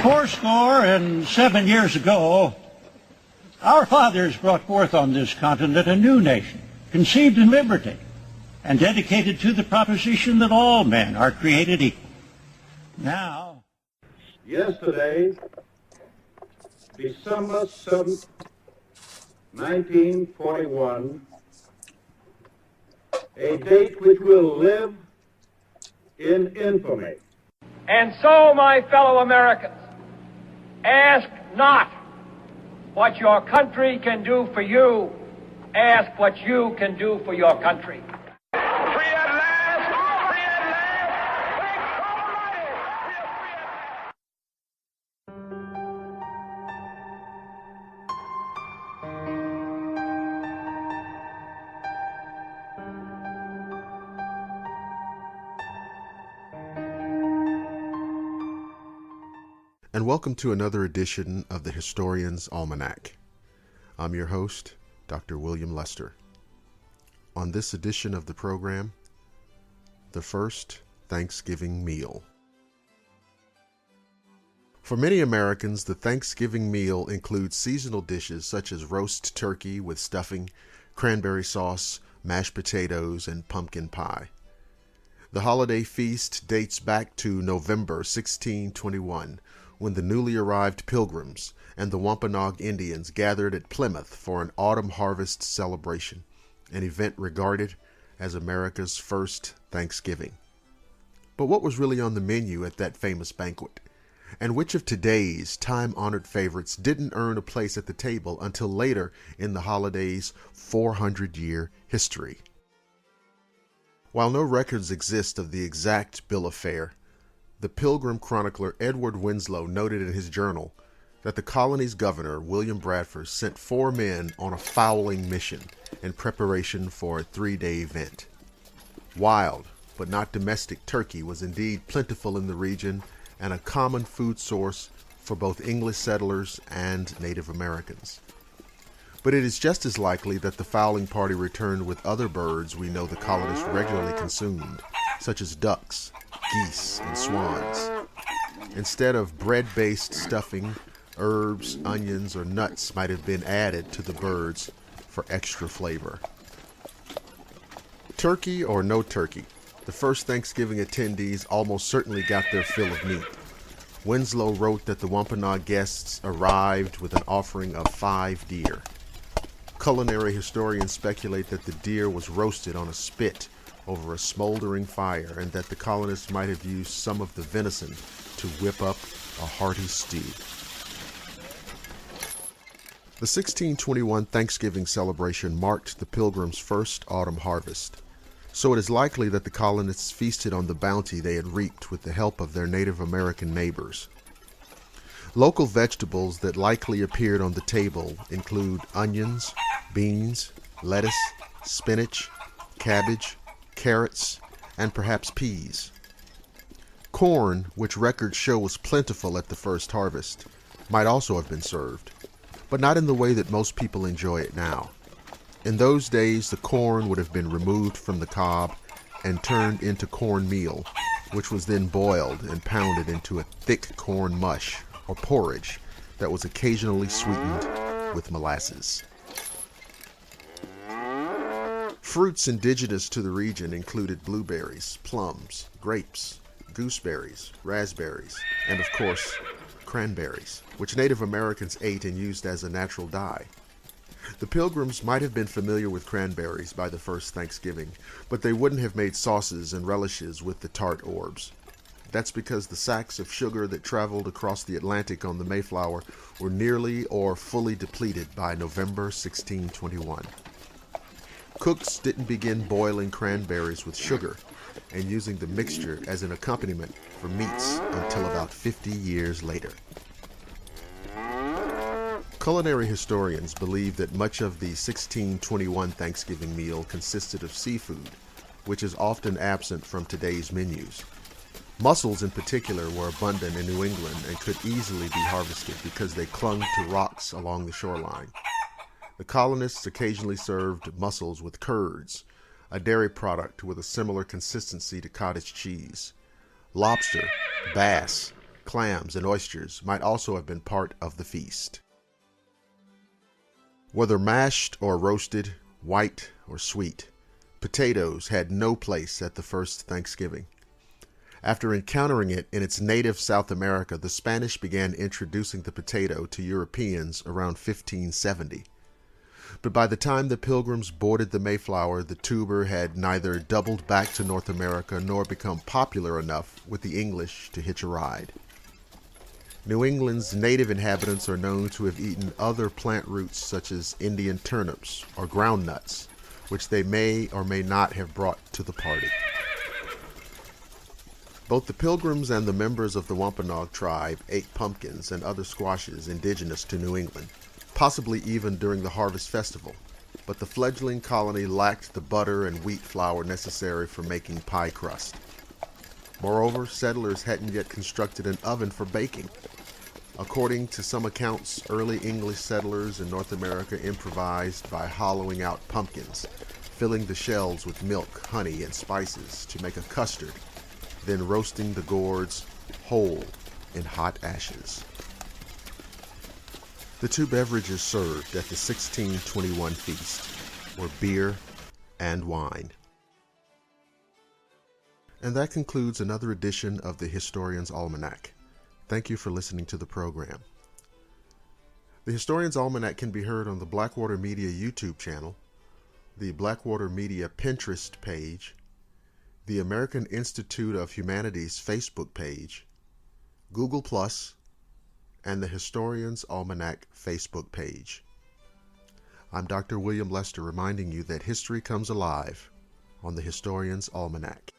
Fourscore and 7 years ago, our fathers brought forth on this continent a new nation, conceived in liberty, and dedicated to the proposition that all men are created equal. Now, yesterday, December 7th, 1941, a date which will live in infamy. And so, my fellow Americans, ask not what your country can do for you, ask what you can do for your country. Free at last! Free at last! Thank God Almighty! We are free at last! And welcome to another edition of the Historian's Almanac. I'm your host, Dr. William Lester. On this edition of the program, the first Thanksgiving meal. For many Americans, the Thanksgiving meal includes seasonal dishes such as roast turkey with stuffing, cranberry sauce, mashed potatoes, and pumpkin pie. The holiday feast dates back to November 1621, when the newly arrived Pilgrims and the Wampanoag Indians gathered at Plymouth for an autumn harvest celebration, an event regarded as America's first Thanksgiving. But what was really on the menu at that famous banquet? And which of today's time-honored favorites didn't earn a place at the table until later in the holiday's 400-year history? While no records exist of the exact bill of fare, the Pilgrim chronicler Edward Winslow noted in his journal that the colony's governor, William Bradford, sent 4 men on a fowling mission in preparation for a 3-day event. Wild, but not domestic turkey was indeed plentiful in the region and a common food source for both English settlers and Native Americans. But it is just as likely that the fowling party returned with other birds we know the colonists regularly consumed, such as ducks, geese, and swans. Instead of bread-based stuffing, herbs, onions, or nuts might have been added to the birds for extra flavor. Turkey or no turkey, the first Thanksgiving attendees almost certainly got their fill of meat. Winslow wrote that the Wampanoag guests arrived with an offering of 5 deer. Culinary historians speculate that the deer was roasted on a spit over a smoldering fire, and that the colonists might have used some of the venison to whip up a hearty stew. The 1621 Thanksgiving celebration marked the Pilgrims' first autumn harvest, so it is likely that the colonists feasted on the bounty they had reaped with the help of their Native American neighbors. Local vegetables that likely appeared on the table include onions, beans, lettuce, spinach, cabbage, carrots, and perhaps peas. Corn, which records show was plentiful at the first harvest, might also have been served, but not in the way that most people enjoy it now. In those days, the corn would have been removed from the cob and turned into cornmeal, which was then boiled and pounded into a thick corn mush or porridge that was occasionally sweetened with molasses. Fruits indigenous to the region included blueberries, plums, grapes, gooseberries, raspberries, and of course, cranberries, which Native Americans ate and used as a natural dye. The Pilgrims might have been familiar with cranberries by the first Thanksgiving, but they wouldn't have made sauces and relishes with the tart orbs. That's because the sacks of sugar that traveled across the Atlantic on the Mayflower were nearly or fully depleted by November 1621. Cooks didn't begin boiling cranberries with sugar and using the mixture as an accompaniment for meats until about 50 years later. Culinary historians believe that much of the 1621 Thanksgiving meal consisted of seafood, which is often absent from today's menus. Mussels in particular were abundant in New England and could easily be harvested because they clung to rocks along the shoreline. The colonists occasionally served mussels with curds, a dairy product with a similar consistency to cottage cheese. Lobster, bass, clams, and oysters might also have been part of the feast. Whether mashed or roasted, white or sweet, potatoes had no place at the first Thanksgiving. After encountering it in its native South America, the Spanish began introducing the potato to Europeans around 1570. But by the time the Pilgrims boarded the Mayflower, the tuber had neither doubled back to North America nor become popular enough with the English to hitch a ride. New England's native inhabitants are known to have eaten other plant roots such as Indian turnips or ground nuts, which they may or may not have brought to the party. Both the Pilgrims and the members of the Wampanoag tribe ate pumpkins and other squashes indigenous to New England, possibly even during the harvest festival, but the fledgling colony lacked the butter and wheat flour necessary for making pie crust. Moreover, settlers hadn't yet constructed an oven for baking. According to some accounts, early English settlers in North America improvised by hollowing out pumpkins, filling the shells with milk, honey, and spices to make a custard, then roasting the gourds whole in hot ashes. The two beverages served at the 1621 feast were beer and wine. And that concludes another edition of the Historian's Almanac. Thank you for listening to the program. The Historian's Almanac can be heard on the Blackwater Media YouTube channel, the Blackwater Media Pinterest page, the American Institute of Humanities Facebook page, Google+, and the Historian's Almanac Facebook page. I'm Dr. William Lester reminding you that history comes alive on the Historian's Almanac.